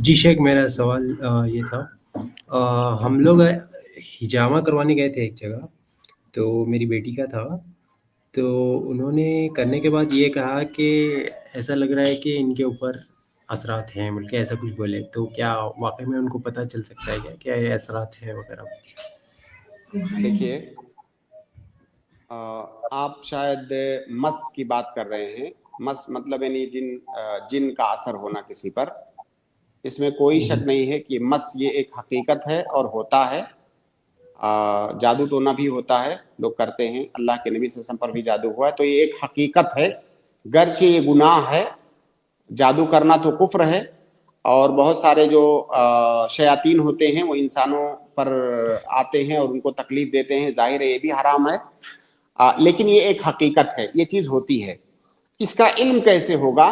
जी शेख, मेरा सवाल ये था। हम लोग हिजामा करवाने गए थे एक जगह, तो मेरी बेटी का था। तो उन्होंने करने के बाद ये कहा कि ऐसा लग रहा है कि इनके ऊपर असरात हैं, बोल के ऐसा कुछ बोले। तो क्या वाकई में उनको पता चल सकता है क्या ये असरात हैं वगैरह कुछ? देखिए, आप शायद मस की बात कर रहे हैं। मस मतलब यानी जिन का असर होना किसी पर। इसमें कोई शक जी नहीं है कि मस ये एक हकीकत है और होता है। जादू टोना भी होता है, लोग करते हैं। अल्लाह के नबी सल्लल्लाहु अलैहि वसल्लम पर भी जादू हुआ है, तो ये एक हकीकत है। गर्चे ये गुनाह है, जादू करना तो कुफ्र है। और बहुत सारे जो शयातीन होते हैं वो इंसानों पर आते हैं और उनको तकलीफ देते हैं, जाहिर है ये भी हराम है। लेकिन ये एक हकीकत है, ये चीज़ होती है। इसका इल्म कैसे होगा?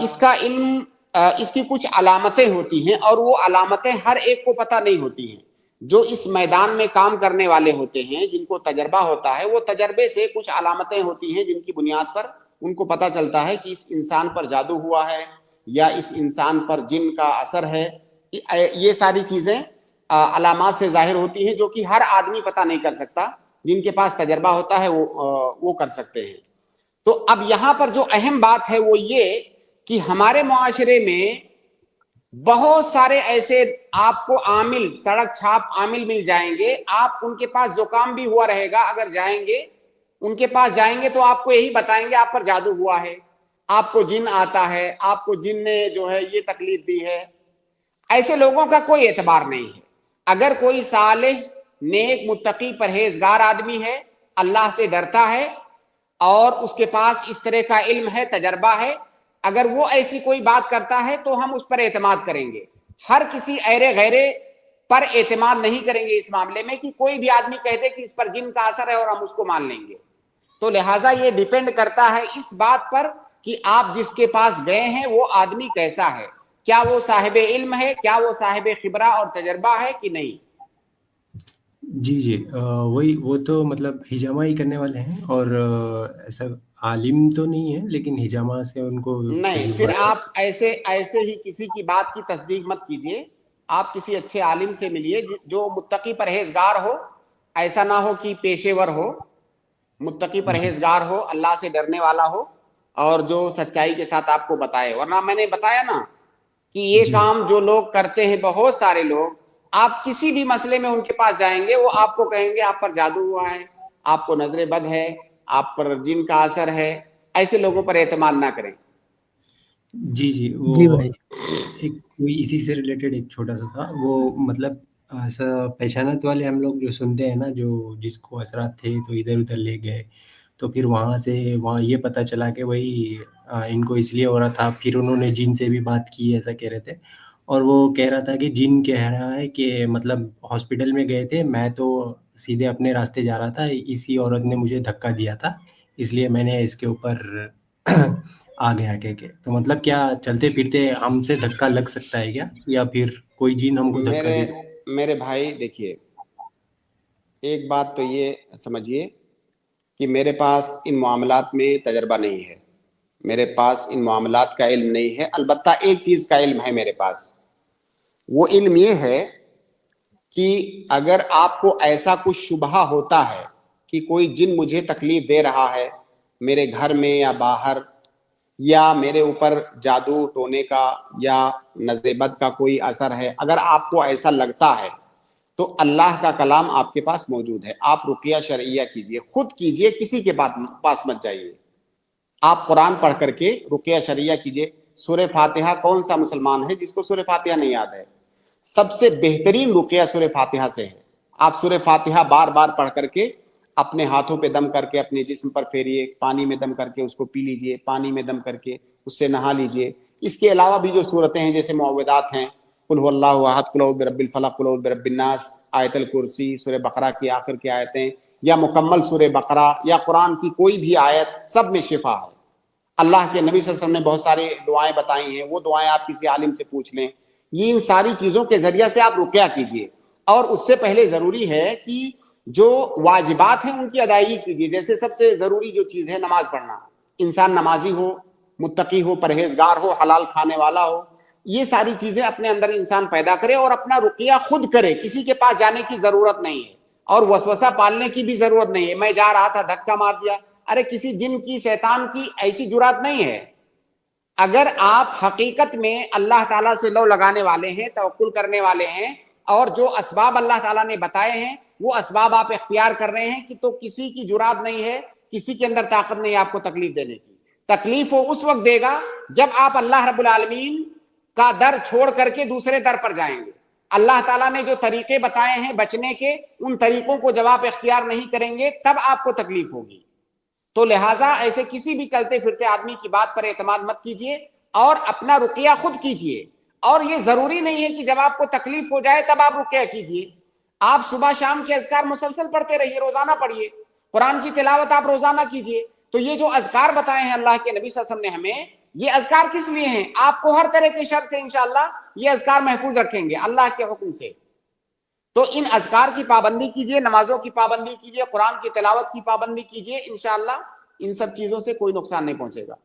इसका इल्म, इसकी कुछ अलामतें होती हैं और वो अलामतें हर एक को पता नहीं होती हैं। जो इस मैदान में काम करने वाले होते हैं, जिनको तजर्बा होता है, वो तजर्बे से कुछ अलामतें होती हैं जिनकी बुनियाद पर उनको पता चलता है कि इस इंसान पर जादू हुआ है या इस इंसान पर जिन का असर है। ये सारी चीज़ें अलामात से जाहिर होती हैं, जो कि हर आदमी पता नहीं कर सकता। जिनके पास तजर्बा होता है वो कर सकते हैं। तो अब यहां पर जो अहम बात है वो ये कि हमारे मुआशरे में बहुत सारे ऐसे आपको आमिल, सड़क छाप आमिल मिल जाएंगे। आप उनके पास जुकाम भी हुआ रहेगा, अगर जाएंगे उनके पास जाएंगे तो आपको यही बताएंगे आप पर जादू हुआ है, आपको जिन आता है, आपको जिन ने जो है ये तकलीफ दी है। ऐसे लोगों का कोई एतबार नहीं है। अगर कोई सालेह, नेक, मुत्तकी, परहेजगार आदमी है, अल्लाह से डरता है और उसके पास इस तरह का इल्म है, तजर्बा है, अगर वो ऐसी कोई बात करता है तो हम उस पर एतमाद करेंगे। हर किसी ऐरे गैरे पर एतमाद नहीं करेंगे इस मामले में कि कोई भी आदमी कहते कि इस पर जिन का असर है और हम उसको मान लेंगे। तो लिहाजा ये डिपेंड करता है इस बात पर कि आप जिसके पास गए हैं वो आदमी कैसा है। क्या वो साहिब इल्म है, क्या वो साहिब खिबरा और तजर्बा है कि नहीं। जी जी, वही वो तो मतलब हिजामा ही करने वाले हैं, और ऐसा आलिम तो नहीं है, लेकिन हिजामा से उनको नहीं, कहीं फिर हुआ है। आप ऐसे ऐसे ही किसी की बात की तस्दीक मत कीजिए। आप किसी अच्छे आलिम से मिलिए जो मुत्तकी परहेजगार हो। ऐसा ना हो कि पेशेवर हो, मुत्तकी जी परहेजगार हो, अल्लाह से डरने वाला हो और जो सच्चाई के साथ आपको बताए। वरना मैंने बताया ना कि ये जी काम जो लोग करते हैं, बहुत सारे लोग, आप किसी भी मसले में उनके पास जाएंगे वो आपको कहेंगे आप पर जादू हुआ है, आपको नजर बद है, आप पर जिन का असर है। ऐसे लोगों पर एतमाद ना करें। जी जी, वो जी भाई। एक कोई इसी से रिलेटेड एक छोटा सा था वो। मतलब ऐसा पहचानत वाले हम लोग जो सुनते हैं ना, जो जिसको असरात थे तो इधर उधर ले गए, तो फिर वहाँ ये पता चला कि भाई इनको इसलिए हो रहा था। फिर उन्होंने जिन से भी बात की, ऐसा कह रहे थे। और वो कह रहा था कि जिन कह रहा है कि मतलब हॉस्पिटल में गए थे, मैं तो सीधे अपने रास्ते जा रहा था, इसी औरत ने मुझे धक्का दिया था, इसलिए मैंने इसके ऊपर आ गया के। तो मतलब क्या चलते फिरते हमसे धक्का लग सकता है क्या, या फिर कोई जिन हमको धक्का मेरे दे सकता मेरे भाई देखिए, एक बात तो ये समझिए कि मेरे पास इन मामलात में तजर्बा नहीं है, मेरे पास इन मामलात का इल्म नहीं है। अलबत्ता एक चीज़ का इल्म है मेरे पास। वो इल्म ये है कि अगर आपको ऐसा कुछ शुबहा होता है कि कोई जिन मुझे तकलीफ दे रहा है, मेरे घर में या बाहर, या मेरे ऊपर जादू टोने का या नजर-ए-बद का कोई असर है, अगर आपको ऐसा लगता है तो अल्लाह का कलाम आपके पास मौजूद है। आप रुकिया शरइया कीजिए, खुद कीजिए, किसी के पास मत जाइए। आप कुरान पढ़ करके रुकिया शरइया कीजिए। सूरह फातिहा, कौन सा मुसलमान है जिसको सूरह फातिहा नहीं याद है? सबसे बेहतरीन रुकिया सूरह फातिहा से है। आप सूरह फातिहा बार बार पढ़ करके अपने हाथों पे दम करके अपने जिस्म पर फेरिए, पानी में दम करके उसको पी लीजिए, पानी में दम करके उससे नहा लीजिए। इसके अलावा भी जो सूरतें हैं, जैसे मुअव्विदात हैं, कुल हुवल्लाहु अहद, कुल औज़ु बिरब्बिल फलक, कुल औज़ु बिरब्बिन नास, आयतुल कुर्सी, सूरह बकरा की आखिर की आयतें, या मुकम्मल सूरह बकरा, या कुरान की कोई भी आयत, सब में शिफा है। अल्लाह के नबी सल्लल्लाहु अलैहि वसल्लम ने बहुत सारी दुआएं बताई हैं, वो दुआएं आप किसी आलिम से पूछ लें। ये इन सारी चीज़ों के जरिए से आप रुकिया कीजिए। और उससे पहले ज़रूरी है कि जो वाजिबात हैं उनकी अदायगी कीजिए। जैसे सबसे ज़रूरी जो चीज़ है, नमाज पढ़ना। इंसान नमाजी हो, मुत्तकी हो, परहेजगार हो, हलाल खाने वाला हो, یہ ساری چیزیں اپنے اندر انسان پیدا کرے اور اپنا رقیہ خود کرے, کسی کے پاس جانے کی ضرورت نہیں ہے اور وسوسہ پالنے کی بھی ضرورت نہیں ہے. میں جا رہا تھا دھکا مار دیا, ارے کسی جن کی شیطان کی ایسی جرات نہیں ہے. اگر آپ حقیقت میں اللہ تعالیٰ سے لو لگانے والے ہیں, توکل کرنے والے ہیں, اور جو اسباب اللہ تعالیٰ نے بتائے ہیں وہ اسباب آپ اختیار کر رہے ہیں, کہ تو کسی کی جرات نہیں ہے, کسی کے اندر طاقت نہیں آپ کو تکلیف دینے کی. تکلیف وہ اس وقت دے گا جب آپ اللہ رب العالمین کا در چھوڑ کر کے دوسرے در پر جائیں گے. اللہ تعالیٰ نے جو طریقے بتائے ہیں بچنے کے, ان طریقوں کو جب آپ اختیار نہیں کریں گے تب آپ کو تکلیف ہوگی. تو لہٰذا ایسے کسی بھی چلتے پھرتے آدمی کی بات پر اعتماد مت کیجیے اور اپنا رقیہ خود کیجیے. اور یہ ضروری نہیں ہے کہ جب آپ کو تکلیف ہو جائے تب آپ رقیہ کیجیے. آپ صبح شام کے اذکار مسلسل پڑھتے رہیے, روزانہ پڑھیے, قرآن کی تلاوت آپ روزانہ کیجیے. تو یہ جو اذکار بتائے ہیں اللہ کے نبی صلی اللہ علیہ وسلم نے ہمیں, یہ اذکار کس لیے ہیں؟ آپ کو ہر طرح کے شر سے انشاءاللہ یہ اذکار محفوظ رکھیں گے اللہ کے حکم سے. تو ان اذکار کی پابندی کیجیے, نمازوں کی پابندی کیجیے, قرآن کی تلاوت کی پابندی کیجیے, انشاءاللہ ان سب چیزوں سے کوئی نقصان نہیں پہنچے گا.